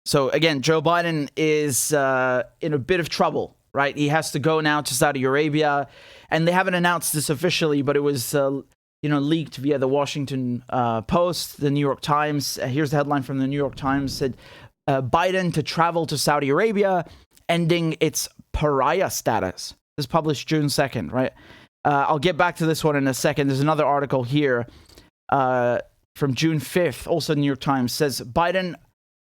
So again, Joe Biden is in a bit of trouble, right? He has to go now to Saudi Arabia, and they haven't announced this officially, but it was leaked via the Washington Post, the New York Times. Here's the headline from the New York Times: said Biden to travel to Saudi Arabia, ending its pariah status. This is published June 2nd, right? I'll get back to this one in a second. There's another article here from June 5th, also New York Times, says Biden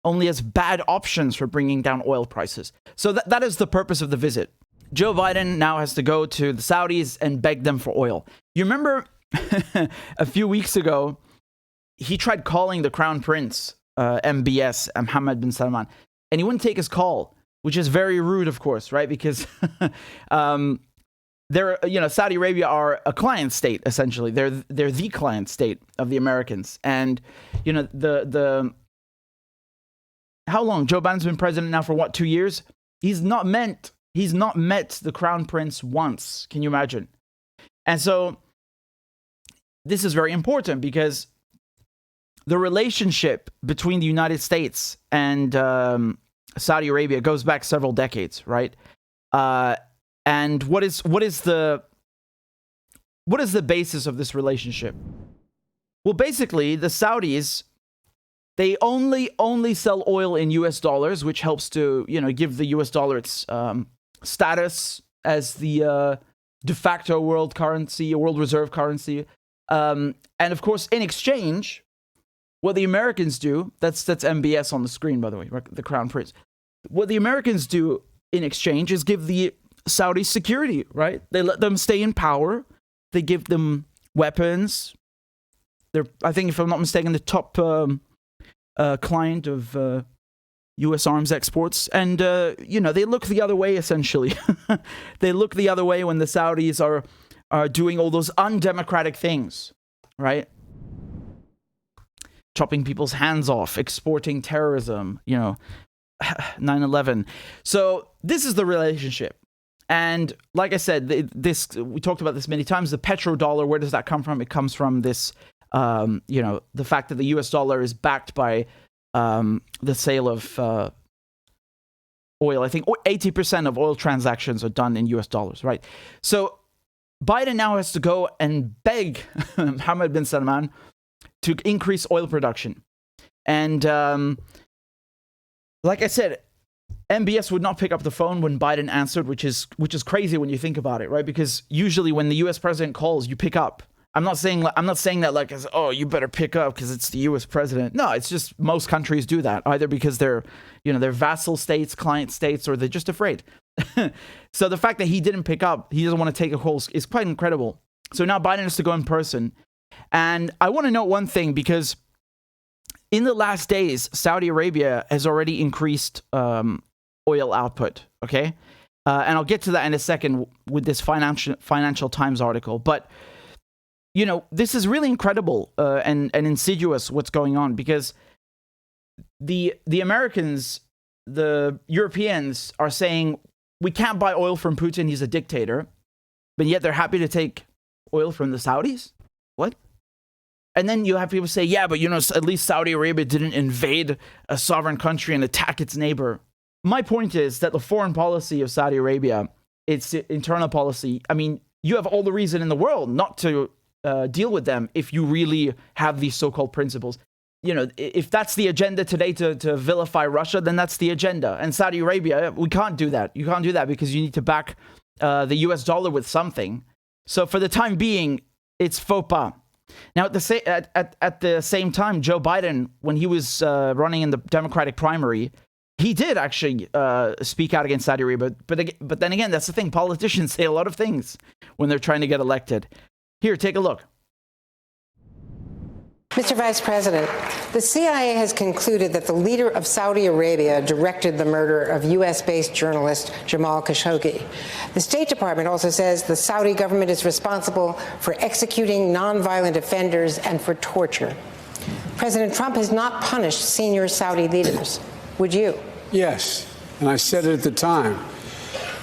only has bad options for bringing down oil prices. So that is the purpose of the visit. Joe Biden now has to go to the Saudis and beg them for oil. You remember a few weeks ago, he tried calling the Crown Prince, MBS, Mohammed bin Salman, and he wouldn't take his call, which is very rude, of course, right? Because Saudi Arabia are a client state, essentially. They're the client state of the Americans. And, how long? Joe Biden's been president now for what, 2 years? He's not met the Crown Prince once. Can you imagine? And so this is very important because the relationship between the United States and Saudi Arabia goes back several decades, right? And what is the basis of this relationship? Well, basically, the Saudis, they only sell oil in US dollars, which helps to, give the US dollar its status as the de facto world currency, a world reserve currency. And of course, in exchange, what the Americans do, that's MBS on the screen, by the way, the Crown Prince. What the Americans do in exchange is give the Saudis security, right? They let them stay in power. They give them weapons. They're, I think, if I'm not mistaken, the top client of U.S. arms exports. And, they look the other way, essentially. They look the other way when the Saudis are doing all those undemocratic things, right? Chopping people's hands off, exporting terrorism, 9/11. So this is the relationship. And like I said, we talked about this many times, the petrodollar, where does that come from? It comes from this, the fact that the US dollar is backed by the sale of oil. I think 80% of oil transactions are done in US dollars, right? So Biden now has to go and beg Mohammed bin Salman to increase oil production. And like I said, MBS would not pick up the phone when Biden answered, which is crazy when you think about it, right? Because usually when the U.S. president calls, you pick up. I'm not saying that like, oh, you better pick up because it's the U.S. president. No, it's just most countries do that, either because they're vassal states, client states, or they're just afraid. So the fact that he didn't pick up, he doesn't want to take a call, is quite incredible. So now Biden has to go in person. And I want to note one thing, because in the last days, Saudi Arabia has already increased oil output, okay? And I'll get to that in a second with this Financial Times article. But, this is really incredible and insidious what's going on, because the Americans, the Europeans are saying, we can't buy oil from Putin, he's a dictator, but yet they're happy to take oil from the Saudis? What? And then you have people say, yeah, but at least Saudi Arabia didn't invade a sovereign country and attack its neighbor. My point is that the foreign policy of Saudi Arabia, its internal policy, I mean, you have all the reason in the world not to deal with them if you really have these so-called principles. If that's the agenda today to vilify Russia, then that's the agenda. And Saudi Arabia, we can't do that. You can't do that because you need to back the US dollar with something. So for the time being, it's faux pas. Now, at the same time, Joe Biden, when he was running in the Democratic primary, he did actually speak out against Saudi Arabia. But then again, that's the thing. Politicians say a lot of things when they're trying to get elected. Here, take a look. Mr. Vice President, the CIA has concluded that the leader of Saudi Arabia directed the murder of U.S.-based journalist Jamal Khashoggi. The State Department also says the Saudi government is responsible for executing nonviolent offenders and for torture. President Trump has not punished senior Saudi leaders. Would you? Yes, and I said it at the time.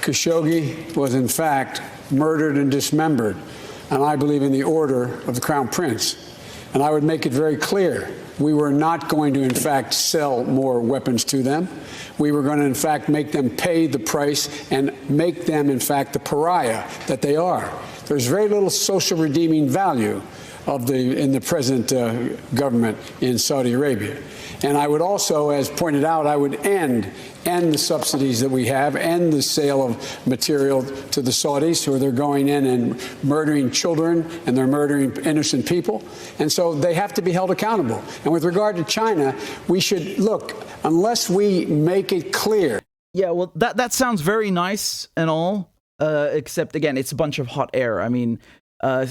Khashoggi was, in fact, murdered and dismembered, and I believe in the order of the Crown Prince. And I would make it very clear, we were not going to, in fact, sell more weapons to them. We were going to, in fact, make them pay the price and make them, in fact, the pariah that they are. There's very little social redeeming value in the present government in Saudi Arabia. And I would also, as pointed out, I would end the subsidies that we have, end the sale of material to the Saudis, who they're going in and murdering children and they're murdering innocent people. And so they have to be held accountable. And with regard to China, we should look, unless we make it clear. Yeah, well, that sounds very nice and all, except, again, it's a bunch of hot air. I mean,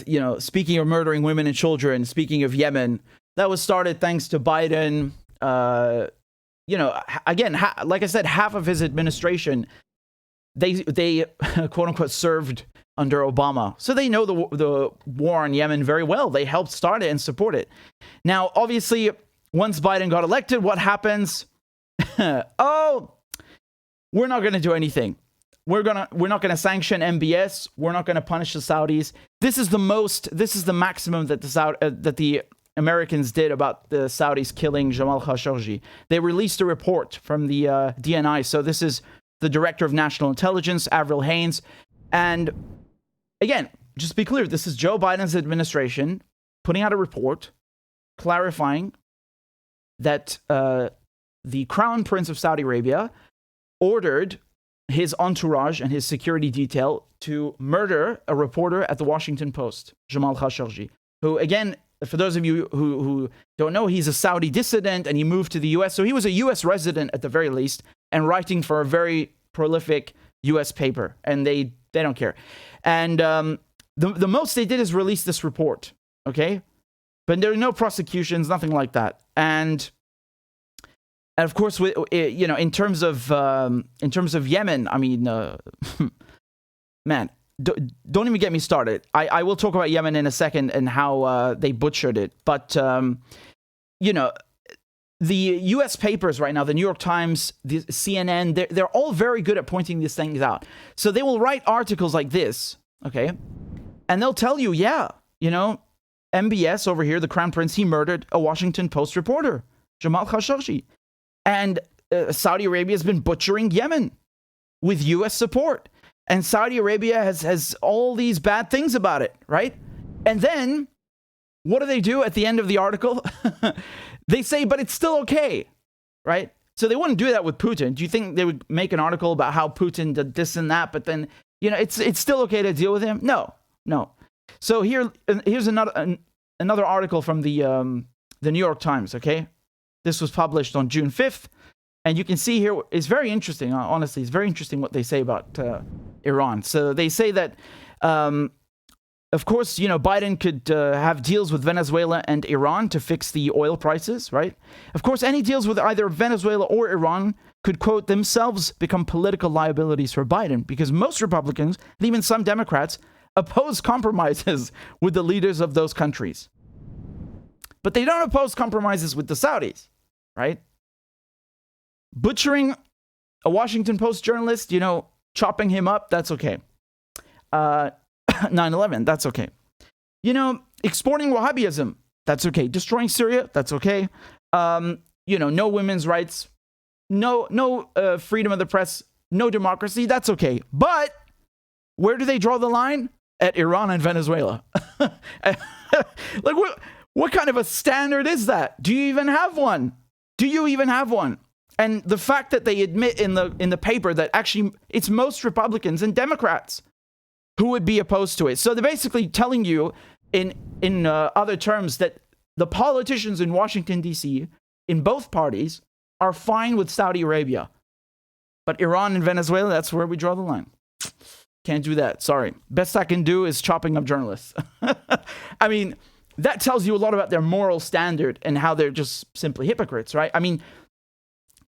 you know, speaking of murdering women and children, speaking of Yemen, that was started thanks to Biden. You know, again, like I said, half of his administration, they quote unquote served under Obama, so they know the war on Yemen very well. They helped start it and support it. Now, obviously, once Biden got elected, what happens? Oh, we're not going to do anything. We're not gonna sanction MBS. We're not gonna punish the Saudis. This is the maximum that the Americans did about the Saudis killing Jamal Khashoggi. They released a report from the DNI. So this is the Director of National Intelligence, Avril Haines. And again, just to be clear, this is Joe Biden's administration putting out a report clarifying that the Crown Prince of Saudi Arabia ordered his entourage and his security detail to murder a reporter at the Washington Post, Jamal Khashoggi, who, again, for those of you who don't know, he's a Saudi dissident and he moved to the U.S. So he was a U.S. resident at the very least and writing for a very prolific U.S. paper. And they don't care. And the most they did is release this report, okay? But there are no prosecutions, nothing like that. And of course, you know, in terms of Yemen, I mean, man, don't even get me started. I will talk about Yemen in a second and how they butchered it. But you know, the U.S. papers right now, the New York Times, the CNN, they're all very good at pointing these things out. So they will write articles like this, okay, and they'll tell you, yeah, you know, MBS over here, the Crown Prince, he murdered a Washington Post reporter, Jamal Khashoggi. And Saudi Arabia has been butchering Yemen with U.S. support. And Saudi Arabia has all these bad things about it, right? And then, what do they do at the end of the article? They say, but it's still okay, right? So they wouldn't do that with Putin. Do you think they would make an article about how Putin did this and that, but then, you know, it's still okay to deal with him? No. So here's another article from the New York Times, okay? This was published on June 5th. And you can see here, it's very interesting. Honestly, it's very interesting what they say about Iran. So they say that, of course, you know, Biden could have deals with Venezuela and Iran to fix the oil prices, right? Of course, any deals with either Venezuela or Iran could, quote, themselves become political liabilities for Biden, because most Republicans, and even some Democrats, oppose compromises with the leaders of those countries. But they don't oppose compromises with the Saudis, right? Butchering a Washington Post journalist, you know, chopping him up, that's okay. 9/11, that's okay. You know, exporting Wahhabism, that's okay. Destroying Syria, that's okay. You know, no women's rights, no freedom of the press, no democracy, that's okay. But where do they draw the line? At Iran and Venezuela. Like, what kind of a standard is that? Do you even have one? Do you even have one? And the fact that they admit in the paper that actually it's most Republicans and Democrats who would be opposed to it. So they're basically telling you in other terms that the politicians in Washington, D.C., in both parties, are fine with Saudi Arabia. But Iran and Venezuela, that's where we draw the line. Can't do that. Sorry. Best I can do is chopping up journalists. I mean, that tells you a lot about their moral standard and how they're just simply hypocrites, right? I mean,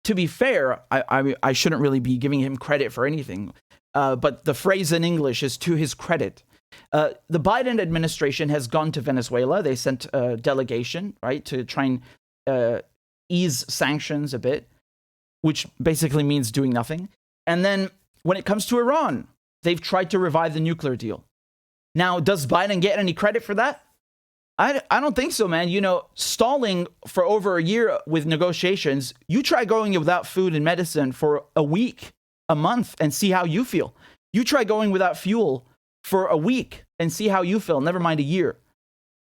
to be fair, I shouldn't really be giving him credit for anything. But the phrase in English is to his credit. The Biden administration has gone to Venezuela. They sent a delegation, right, to try and ease sanctions a bit, which basically means doing nothing. And then when it comes to Iran, they've tried to revive the nuclear deal. Now, does Biden get any credit for that? I don't think so, man. You know, stalling for over a year with negotiations, you try going without food and medicine for a week, a month, and see how you feel. You try going without fuel for a week and see how you feel, never mind a year.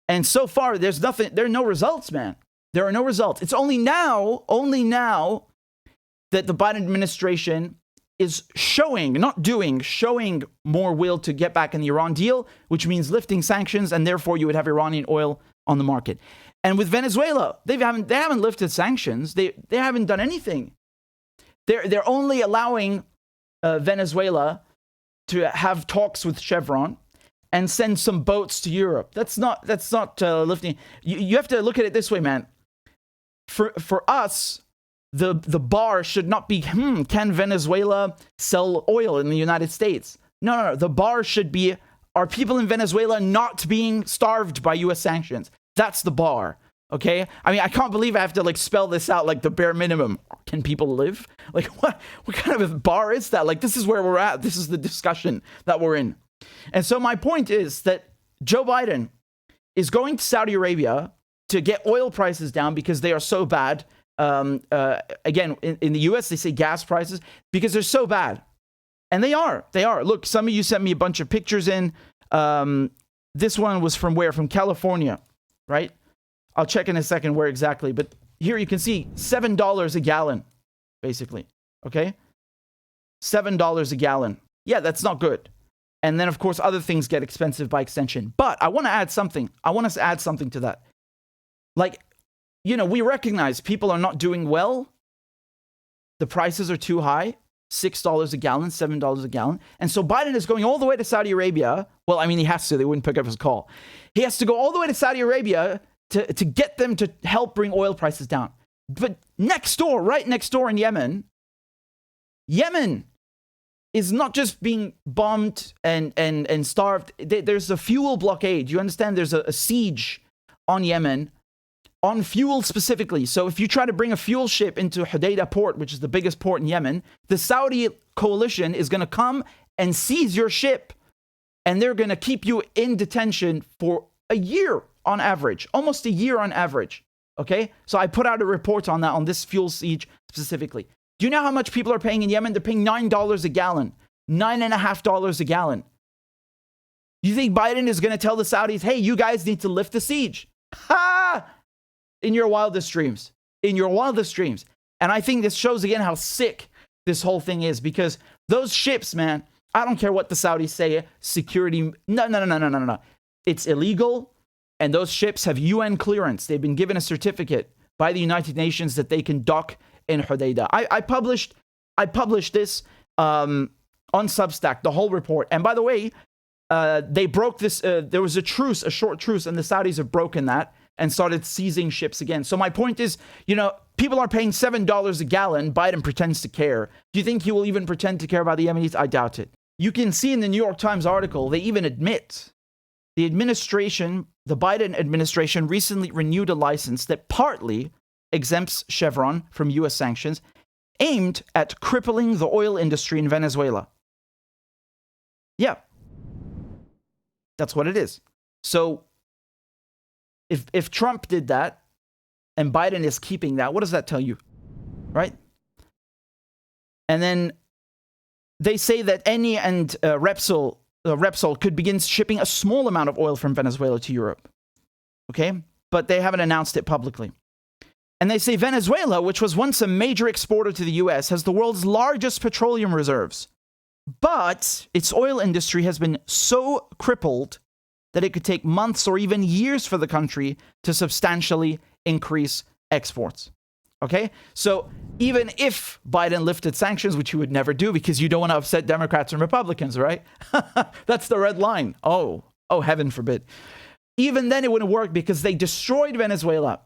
And so far, there are no results, man. There are no results. It's only now that the Biden administration is showing more will to get back in the Iran deal, which means lifting sanctions, and therefore you would have Iranian oil on the market. And with Venezuela, they haven't lifted sanctions. They haven't done anything. They're only allowing Venezuela to have talks with Chevron and send some boats to Europe. That's not lifting. You have to look at it this way, man. For us, the bar should not be, can Venezuela sell oil in the United States? No. The bar should be, are people in Venezuela not being starved by U.S. sanctions? That's the bar, okay? I mean, I can't believe I have to, like, spell this out, like, the bare minimum. Can people live? Like, what kind of a bar is that? Like, this is where we're at. This is the discussion that we're in. And so my point is that Joe Biden is going to Saudi Arabia to get oil prices down because they are so bad. Again, in the US, they say gas prices because they're so bad. And they are. Look, some of you sent me a bunch of pictures in. This one was from where? From California, right? I'll check in a second where exactly. But here you can see $7 a gallon, basically. Okay? $7 a gallon. Yeah, that's not good. And then, of course, other things get expensive by extension. But I want to add something. I want us to add something to that. Like, you know, we recognize people are not doing well. The prices are too high. $6 a gallon, $7 a gallon. And so Biden is going all the way to Saudi Arabia. Well, I mean, he has to. They wouldn't pick up his call. He has to go all the way to Saudi Arabia to get them to help bring oil prices down. But next door, right next door in Yemen is not just being bombed and starved. There's a fuel blockade. You understand? There's a siege on Yemen, on fuel specifically. So if you try to bring a fuel ship into Hodeidah port, which is the biggest port in Yemen, the Saudi coalition is going to come and seize your ship. And they're going to keep you in detention for a year on average, almost a year on average. Okay? So I put out a report on that, on this fuel siege specifically. Do you know how much people are paying in Yemen? They're paying $9 a gallon, $9.50 a gallon. You think Biden is going to tell the Saudis, hey, you guys need to lift the siege? Ha! In your wildest dreams. In your wildest dreams. And I think this shows again how sick this whole thing is, because those ships, man, I don't care what the Saudis say, security, no. It's illegal, and those ships have UN clearance. They've been given a certificate by the United Nations that they can dock in Hodeidah. I published this on Substack, the whole report. And by the way, they broke this. There was a short truce, and the Saudis have broken that and started seizing ships again. So my point is, you know, people are paying $7 a gallon. Biden pretends to care. Do you think he will even pretend to care about the Yemenis? I doubt it. You can see in the New York Times article, they even admit the Biden administration recently renewed a license that partly exempts Chevron from U.S. sanctions aimed at crippling the oil industry in Venezuela. Yeah. That's what it is. So if Trump did that and Biden is keeping that, what does that tell you? Right? And then they say that Eni and Repsol could begin shipping a small amount of oil from Venezuela to Europe. Okay? But they haven't announced it publicly. And they say Venezuela, which was once a major exporter to the US, has the world's largest petroleum reserves. But its oil industry has been so crippled that it could take months or even years for the country to substantially increase exports. Okay? So even if Biden lifted sanctions, which he would never do because you don't want to upset Democrats and Republicans, right? That's the red line. Oh, heaven forbid. Even then it wouldn't work because they destroyed Venezuela.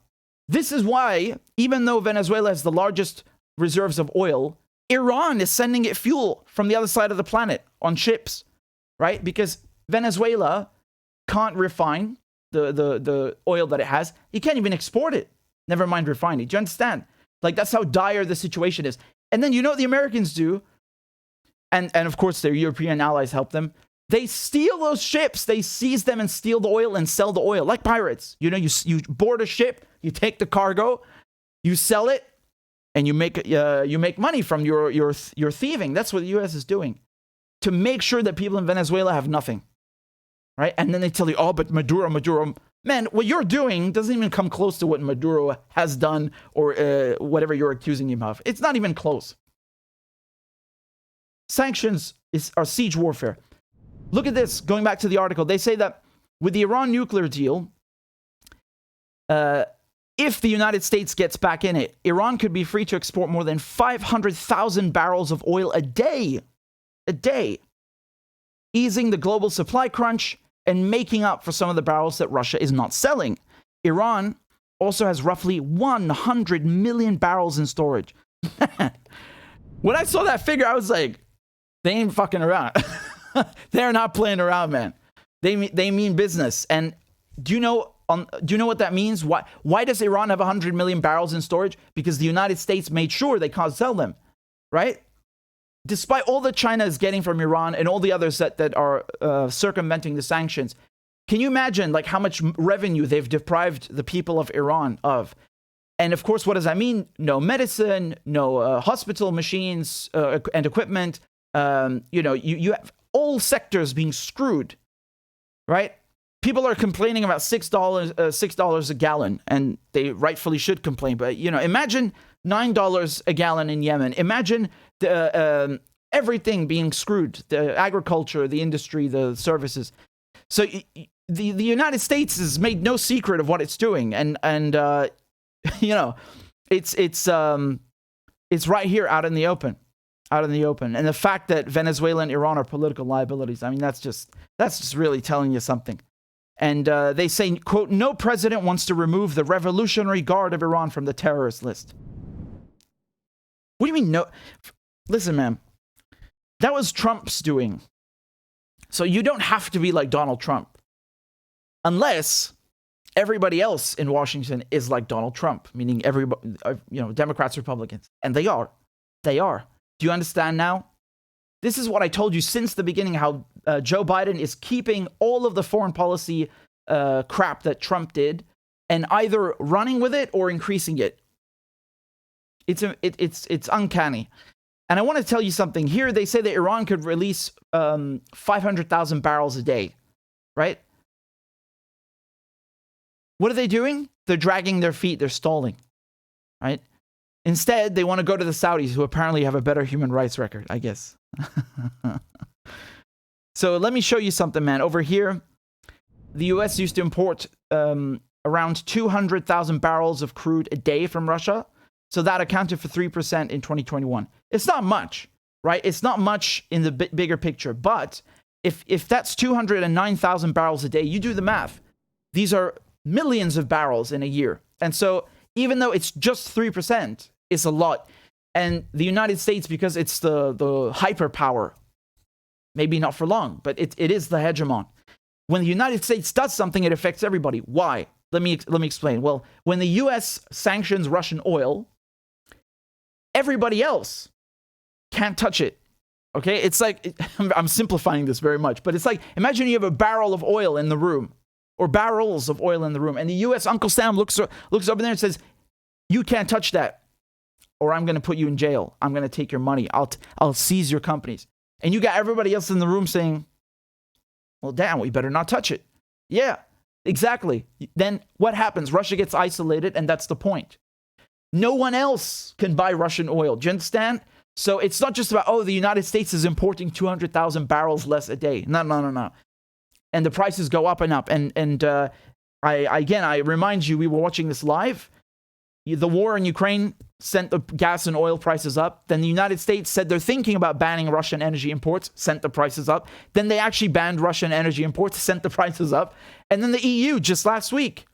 This is why, even though Venezuela has the largest reserves of oil, Iran is sending it fuel from the other side of the planet on ships, right? Because Venezuela can't refine the oil that it has. You can't even export it. Never mind refine it. Do you understand? Like, that's how dire the situation is. And then you know what the Americans do? And of course, their European allies help them. They steal those ships. They seize them and steal the oil and sell the oil like pirates. You know, you board a ship, you take the cargo, you sell it, and you make money from your thieving. That's what the U.S. is doing to make sure that people in Venezuela have nothing, right? And then they tell you, oh, but Maduro. Man, what you're doing doesn't even come close to what Maduro has done or whatever you're accusing him of. It's not even close. Sanctions are siege warfare. Look at this. Going back to the article, they say that with the Iran nuclear deal, if the United States gets back in it, Iran could be free to export more than 500,000 barrels of oil a day, easing the global supply crunch and making up for some of the barrels that Russia is not selling. Iran also has roughly 100 million barrels in storage. When I saw that figure, I was like, they ain't fucking around. They're not playing around, man. They mean business. And do you know what that means? Why does Iran have 100 million barrels in storage? Because the United States made sure they can't sell them, right? Despite all that China is getting from Iran and all the others that are circumventing the sanctions, can you imagine like how much revenue they've deprived the people of Iran of? And of course, what does that mean? No medicine, no hospital machines and equipment. You have all sectors being screwed, right? People are complaining about $6 a gallon, and they rightfully should complain. But imagine $9 a gallon in Yemen. Imagine everything being screwed: the agriculture, the industry, the services. So the United States has made no secret of what it's doing, and it's right here out in the open. And the fact that Venezuela and Iran are political liabilities, I mean, that's just really telling you something. And they say, quote, no president wants to remove the Revolutionary Guard of Iran from the terrorist list. What do you mean no? Listen, man, that was Trump's doing. So you don't have to be like Donald Trump. Unless everybody else in Washington is like Donald Trump, meaning everybody, Democrats, Republicans. And they are. Do you understand now? This is what I told you since the beginning, how Joe Biden is keeping all of the foreign policy crap that Trump did and either running with it or increasing it. It's uncanny. And I want to tell you something. Here they say that Iran could release 500,000 barrels a day, right? What are they doing? They're dragging their feet. They're stalling, right? Instead, they want to go to the Saudis, who apparently have a better human rights record, I guess. So let me show you something, man. Over here, the U.S. used to import around 200,000 barrels of crude a day from Russia. So that accounted for 3% in 2021. It's not much, right? It's not much in the bigger picture. But if that's 209,000 barrels a day, you do the math. These are millions of barrels in a year. And so even though it's just 3%, it's a lot. And the United States, because it's the hyperpower, maybe not for long, but it is the hegemon. When the United States does something, it affects everybody. Why? Let me explain. Well, when the U.S. sanctions Russian oil, everybody else can't touch it. Okay? It's like, I'm simplifying this very much, but it's like, imagine you have a barrel of oil in the room, or barrels of oil in the room, and the U.S. Uncle Sam looks over there and says, you can't touch that, or I'm going to put you in jail. I'm going to take your money. I'll seize your companies. And you got everybody else in the room saying, well, damn, we better not touch it. Yeah, exactly. Then what happens? Russia gets isolated, and that's the point. No one else can buy Russian oil. Do you understand? So it's not just about, the United States is importing 200,000 barrels less a day. No. And the prices go up and up. And I remind you, we were watching this live. The war in Ukraine sent the gas and oil prices up. Then the United States said they're thinking about banning Russian energy imports, sent the prices up. Then they actually banned Russian energy imports, sent the prices up. And then the EU, just last week,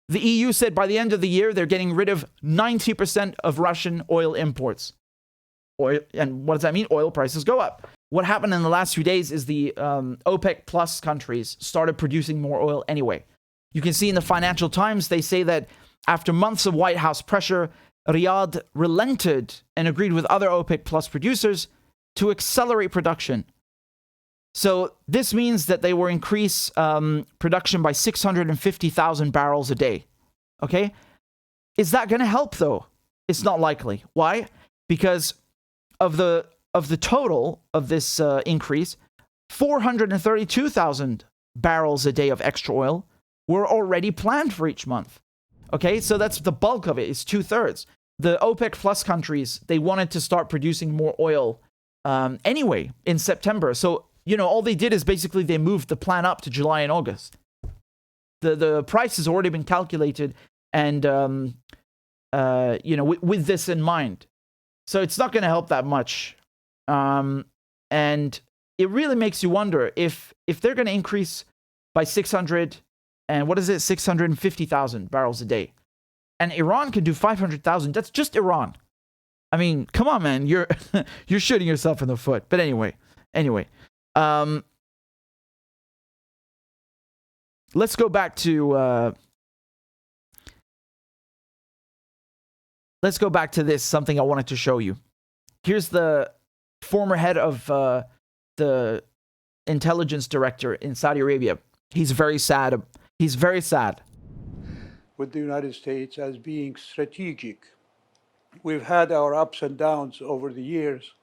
the EU said by the end of the year, they're getting rid of 90% of Russian oil imports. And what does that mean? Oil prices go up. What happened in the last few days is the OPEC plus countries started producing more oil anyway. You can see in the Financial Times, they say that after months of White House pressure, Riyadh relented and agreed with other OPEC plus producers to accelerate production. So this means that they will increase production by 650,000 barrels a day. Okay? Is that going to help, though? It's not likely. Why? Because of the total of this increase, 432,000 barrels a day of extra oil were already planned for each month. Okay? So that's the bulk of it. It's 2/3. The OPEC plus countries, they wanted to start producing more oil anyway in September. So, all they did is basically they moved the plan up to July and August. The price has already been calculated and, with this in mind. So it's not going to help that much. And it really makes you wonder if they're going to increase by 650,000 barrels a day. And Iran can do 500,000. That's just Iran. I mean, come on, man. You're shooting yourself in the foot. But anyway. Let's go back to this, something I wanted to show you. Here's the former head of the intelligence director in Saudi Arabia. He's very sad. He's very sad. With the United States as being strategic. We've had our ups and downs over the years,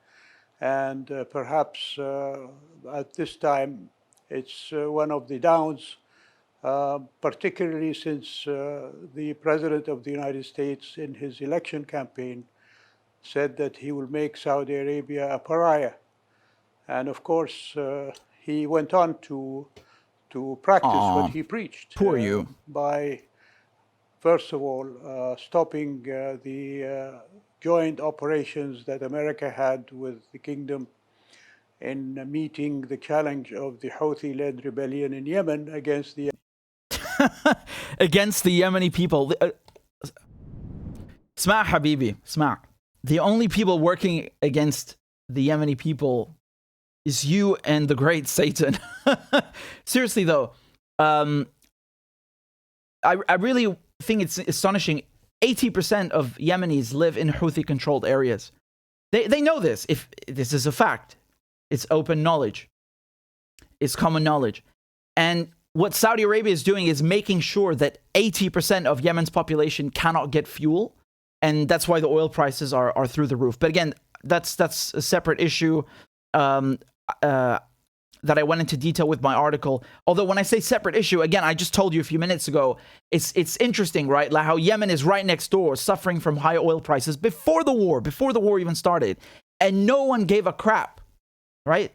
and perhaps at this time it's one of the downs, particularly since the President of the United States in his election campaign said that he will make Saudi Arabia a pariah. And of course, he went on to practice what he preached. Poor you. By first of all, stopping the joint operations that America had with the kingdom in meeting the challenge of the Houthi-led rebellion in Yemen against the Yemeni people. Sma' Habibi, Sma'. The only people working against the Yemeni people is you and the great Satan. Seriously, though, I really think it's astonishing. 80% of Yemenis live in Houthi-controlled areas. They know this. If this is a fact, it's open knowledge. It's common knowledge. And what Saudi Arabia is doing is making sure that 80% of Yemen's population cannot get fuel, and that's why the oil prices are through the roof. But again, that's a separate issue. That I went into detail with my article. Although when I say separate issue, again, I just told you a few minutes ago, it's interesting, right? Like how Yemen is right next door, suffering from high oil prices before the war even started. And no one gave a crap, right?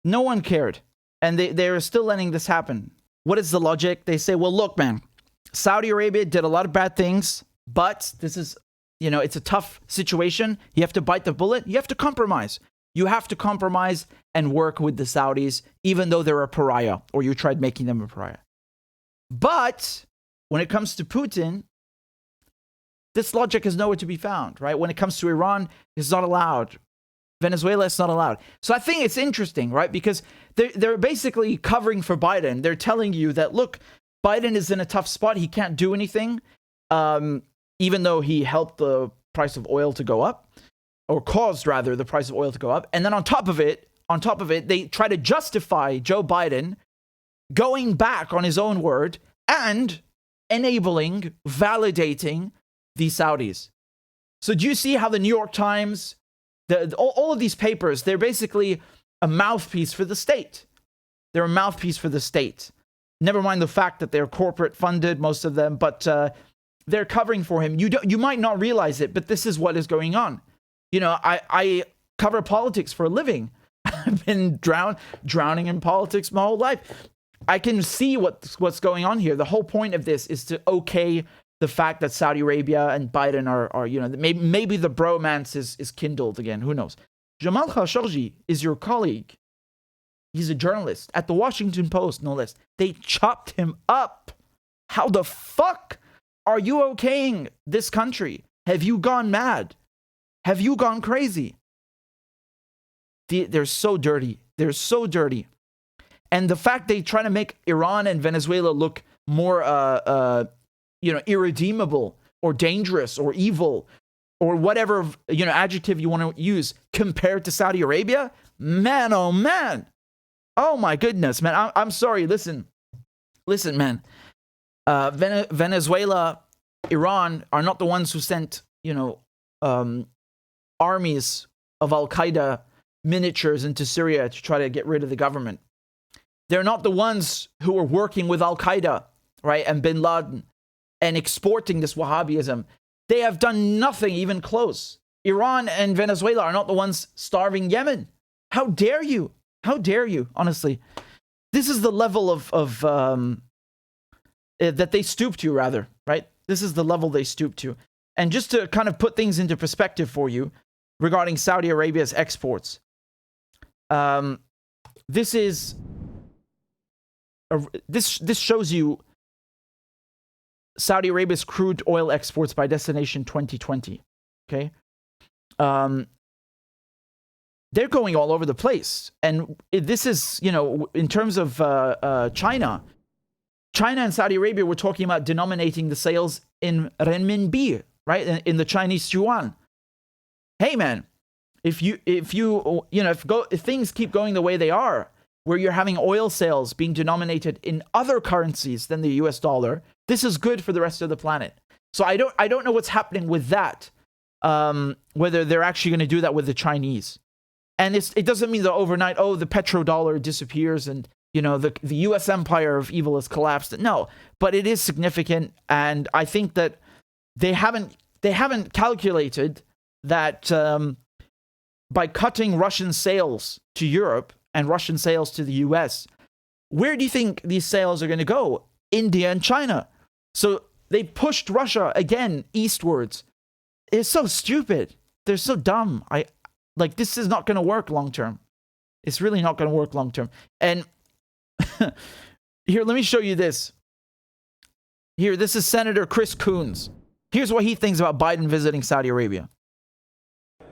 No one cared. And they're still letting this happen. What is the logic? They say, well, look, man, Saudi Arabia did a lot of bad things, but this is, it's a tough situation. You have to bite the bullet. You have to compromise. You have to compromise and work with the Saudis, even though they're a pariah, or you tried making them a pariah. But when it comes to Putin, this logic is nowhere to be found, right? When it comes to Iran, it's not allowed. Venezuela, it's not allowed. So I think it's interesting, right? Because they're basically covering for Biden. They're telling you that, look, Biden is in a tough spot. He can't do anything, even though he helped the price of oil to go up. Or caused, rather, the price of oil to go up. And then on top of it, they try to justify Joe Biden going back on his own word and enabling, validating the Saudis. So do you see how the New York Times, all of these papers, they're basically a mouthpiece for the state. They're a mouthpiece for the state. Never mind the fact that they're corporate funded, most of them, but they're covering for him. You might not realize it, but this is what is going on. I cover politics for a living. I've been drowning in politics my whole life. I can see what's going on here. The whole point of this is to okay the fact that Saudi Arabia and Biden are maybe the bromance is kindled again. Who knows? Jamal Khashoggi is your colleague. He's a journalist at the Washington Post, no less. They chopped him up. How the fuck are you okaying this country? Have you gone mad? Have you gone crazy? They're so dirty. They're so dirty. And the fact they try to make Iran and Venezuela look more, irredeemable or dangerous or evil or whatever, adjective you want to use compared to Saudi Arabia, man, oh man, Oh my goodness, man. I'm sorry. Listen, man. Venezuela, Iran are not the ones who sent, armies of Al-Qaeda miniatures into Syria to try to get rid of the government. They're not the ones who were working with Al-Qaeda, right, and bin Laden and exporting this Wahhabism. They have done nothing even close. Iran and Venezuela are not the ones starving Yemen. How dare you? How dare you? Honestly, this is the level of that they stoop to, rather, right? This is the level they stoop to. And just to kind of put things into perspective for you regarding Saudi Arabia's exports, this shows you Saudi Arabia's crude oil exports by destination 2020. Okay, they're going all over the place, and this is, in terms of China and Saudi Arabia, we're talking about denominating the sales in renminbi, right, in the Chinese yuan. Hey, man, if things keep going the way they are, where you're having oil sales being denominated in other currencies than the US dollar, this is good for the rest of the planet. So I don't know what's happening with that, whether they're actually going to do that with the Chinese. And it doesn't mean that overnight, the petrodollar disappears and, the US empire of evil has collapsed. No, but it is significant. And I think that they haven't calculated that by cutting Russian sales to Europe and Russian sales to the US, where do you think these sales are going to go? India and China. So they pushed Russia again eastwards. It's so stupid. They're so dumb. This is not going to work long term. It's really not going to work long term. And here, let me show you this. Here, this is Senator Chris Coons. Here's what he thinks about Biden visiting Saudi Arabia.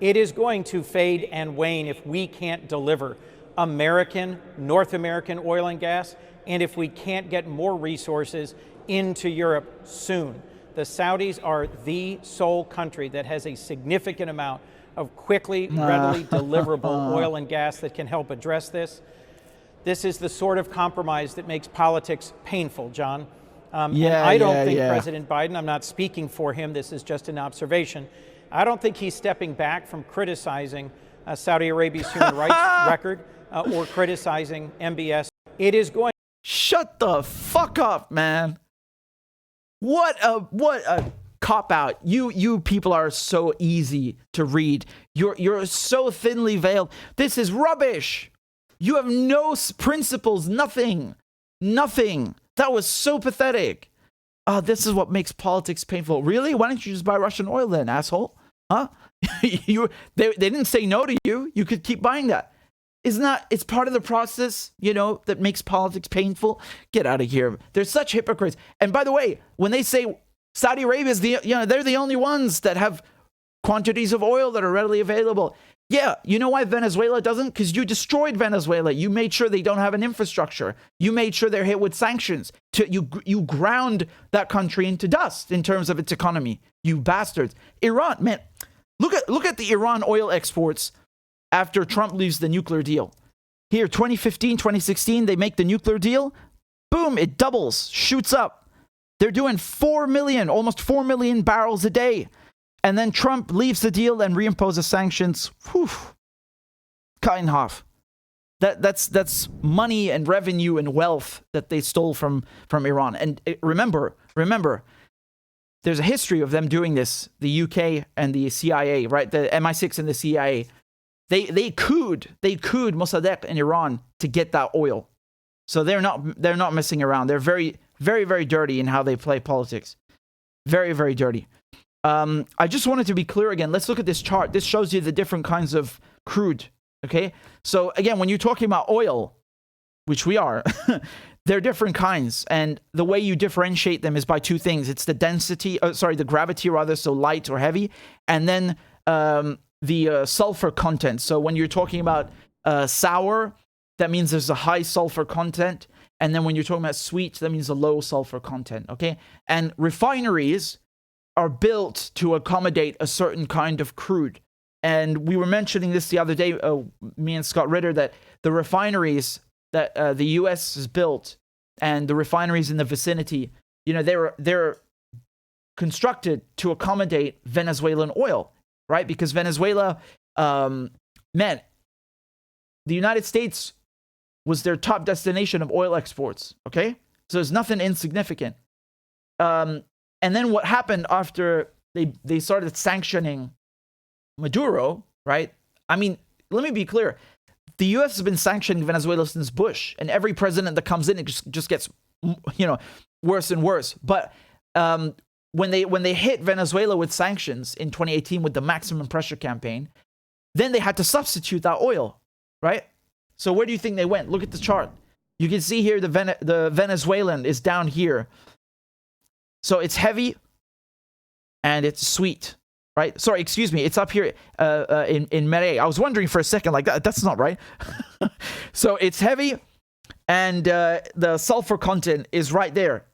It is going to fade and wane if we can't deliver North American oil and gas, and if we can't get more resources into Europe soon. The Saudis are the sole country that has a significant amount of quickly, readily deliverable oil and gas that can help address this. This is the sort of compromise that makes politics painful, John. I don't think President Biden, I'm not speaking for him, this is just an observation, I don't think he's stepping back from criticizing Saudi Arabia's human rights record or criticizing MBS. It is going... Shut the fuck up, man. What a cop-out. You people are so easy to read. You're so thinly veiled. This is rubbish. You have no principles, nothing. That was so pathetic. This is what makes politics painful. Really? Why don't you just buy Russian oil then, asshole? Huh? They didn't say no to you. You could keep buying that. It's part of the process, that makes politics painful. Get out of here. They're such hypocrites. And by the way, when they say Saudi Arabia is they're the only ones that have quantities of oil that are readily available. Yeah, you know why Venezuela doesn't? Because you destroyed Venezuela. You made sure they don't have an infrastructure. You made sure they're hit with sanctions. You ground that country into dust in terms of its economy. You bastards. Iran, man, look at the Iran oil exports after Trump leaves the nuclear deal. Here, 2015, 2016, they make the nuclear deal. Boom, it doubles, shoots up. They're doing 4 million, almost 4 million barrels a day. And then Trump leaves the deal and reimposes sanctions. Whew. Cut in half. That's money and revenue and wealth that they stole from Iran. And remember, there's a history of them doing this. The UK and the CIA, right? The MI6 and the CIA. They cooed Mossadegh in Iran to get that oil. So they're not messing around. They're very, very, very dirty in how they play politics. Very, very dirty. I just wanted to be clear again. Let's look at this chart. This shows you the different kinds of crude. Okay. So again, when you're talking about oil, which we are, they're different kinds. And the way you differentiate them is by two things. It's the density, the gravity rather, so light or heavy. And then the sulfur content. So when you're talking about sour, that means there's a high sulfur content. And then when you're talking about sweet, that means a low sulfur content. Okay. And refineries are built to accommodate a certain kind of crude. And we were mentioning this the other day, me and Scott Ritter, that the refineries that the U.S. has built and the refineries in the vicinity, they're constructed to accommodate Venezuelan oil, right? Because Venezuela, the United States was their top destination of oil exports, okay? So it's nothing insignificant. And then what happened after they started sanctioning Maduro, right? I mean, let me be clear. The U.S. has been sanctioning Venezuela since Bush, and every president that comes in, it just gets, worse and worse. But when they hit Venezuela with sanctions in 2018 with the maximum pressure campaign, then they had to substitute that oil, right? So where do you think they went? Look at the chart. You can see here the Venezuelan is down here. So it's heavy and it's sweet, right? Sorry, excuse me. It's up here in Mere. I was wondering for a second, like that's not right. So it's heavy, and the sulfur content is right there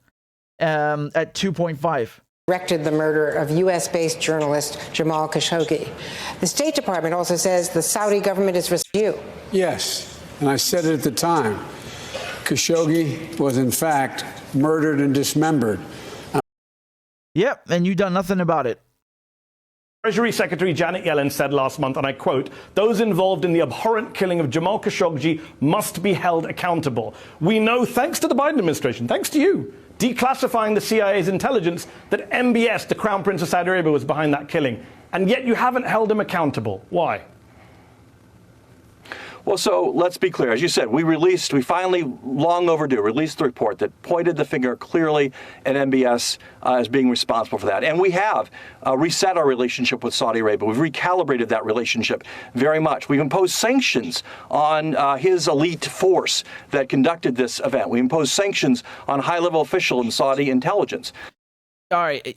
at 2.5. Directed the murder of U.S.-based journalist Jamal Khashoggi. The State Department also says the Saudi government is responsible. Yes, and I said it at the time. Khashoggi was, in fact, murdered and dismembered. Yep, and you done nothing about it. Treasury Secretary Janet Yellen said last month, and I quote, "Those involved in the abhorrent killing of Jamal Khashoggi must be held accountable. We know, thanks to the Biden administration, thanks to you, declassifying the CIA's intelligence, that MBS, the Crown Prince of Saudi Arabia, was behind that killing. And yet you haven't held him accountable. Why?" Well, so let's be clear. As you said, we finally, long overdue, released the report that pointed the finger clearly at MBS as being responsible for that. And we have reset our relationship with Saudi Arabia. We've recalibrated that relationship very much. We've imposed sanctions on his elite force that conducted this event. We imposed sanctions on high-level officials in Saudi intelligence. All right.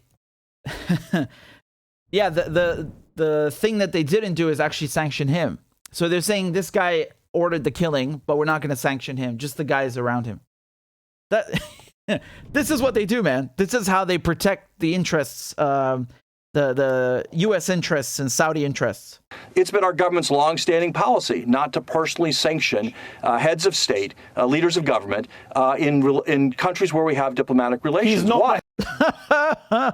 Yeah, the thing that they didn't do is actually sanction him. So they're saying this guy ordered the killing, but we're not going to sanction him, just the guys around him. This is what they do, man. This is how they protect the interests, the U.S. interests and Saudi interests. It's been our government's longstanding policy not to personally sanction heads of state, leaders of government in countries where we have diplomatic relations. He's not. Why?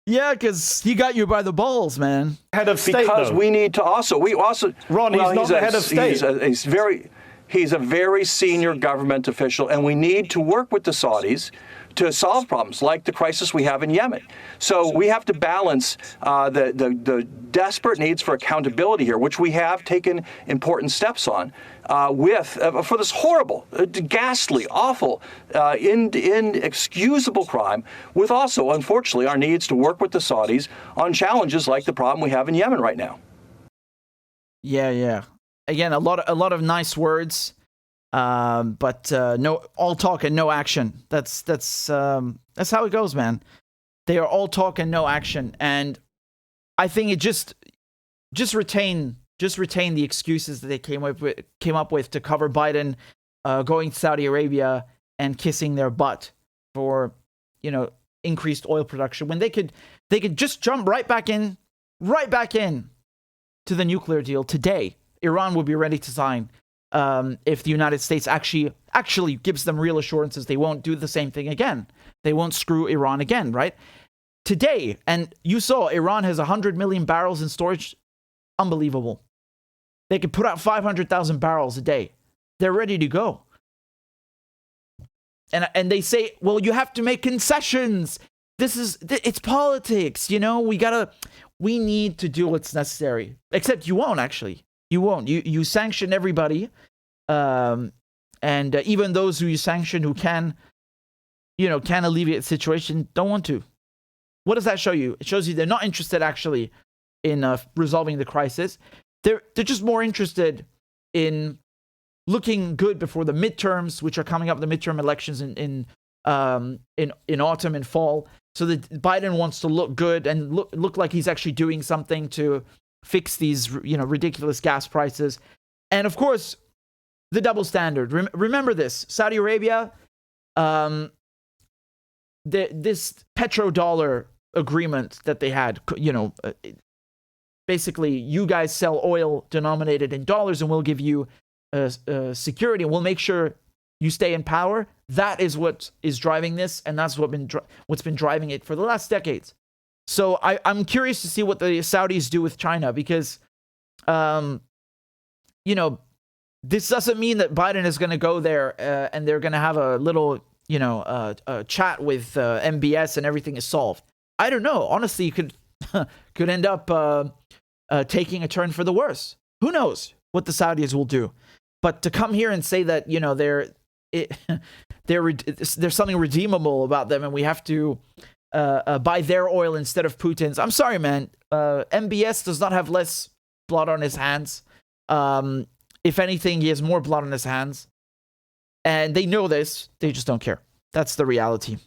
Yeah, because he got you by the balls, man. Head of state, because though. we need to also, Ron, he's not the head of state. He's a very senior government official, and we need to work with the Saudis to solve problems like the crisis we have in Yemen. So we have to balance the desperate needs for accountability here, which we have taken important steps on, for this horrible, ghastly, awful, inexcusable crime, with also, unfortunately, our needs to work with the Saudis on challenges like the problem we have in Yemen right now. Yeah. Again, a lot of nice words. But no, all talk and no action. That's how it goes, man. They are all talk and no action, and I think it just retain the excuses that they came up with to cover Biden going to Saudi Arabia and kissing their butt for increased oil production when they could just jump right back in to the nuclear deal today. Iran would be ready to sign. If the United States actually gives them real assurances they won't do the same thing again. They won't screw Iran again, right? Today, and you saw Iran has 100 million barrels in storage. Unbelievable. They could put out 500,000 barrels a day. They're ready to go. And they say, well, you have to make concessions. It's politics, we need to do what's necessary. Except you won't, actually. You won't. You sanction everybody, and even those who you sanction who can alleviate the situation don't want to. What does that show you? It shows you they're not interested actually in resolving the crisis. They're just more interested in looking good before the midterms, which are coming up. The midterm elections in autumn and fall. So that Biden wants to look good and look like he's actually doing something to fix these, ridiculous gas prices. And of course, the double standard. Remember this, Saudi Arabia, this petrodollar agreement that they had, basically you guys sell oil denominated in dollars and we'll give you security, and we'll make sure you stay in power. That is what is driving this, and that's what's been driving it for the last decades. So I'm curious to see what the Saudis do with China, because, you know, this doesn't mean that Biden is going to go there and they're going to have a little, you know, chat with MBS and everything is solved. I don't know. Honestly, you could end up taking a turn for the worse. Who knows what the Saudis will do? But to come here and say that, you know, there's something redeemable about them and we have to buy their oil instead of Putin's. I'm sorry, man. MBS does not have less blood on his hands. If anything, he has more blood on his hands. And they know this. They just don't care. That's the reality.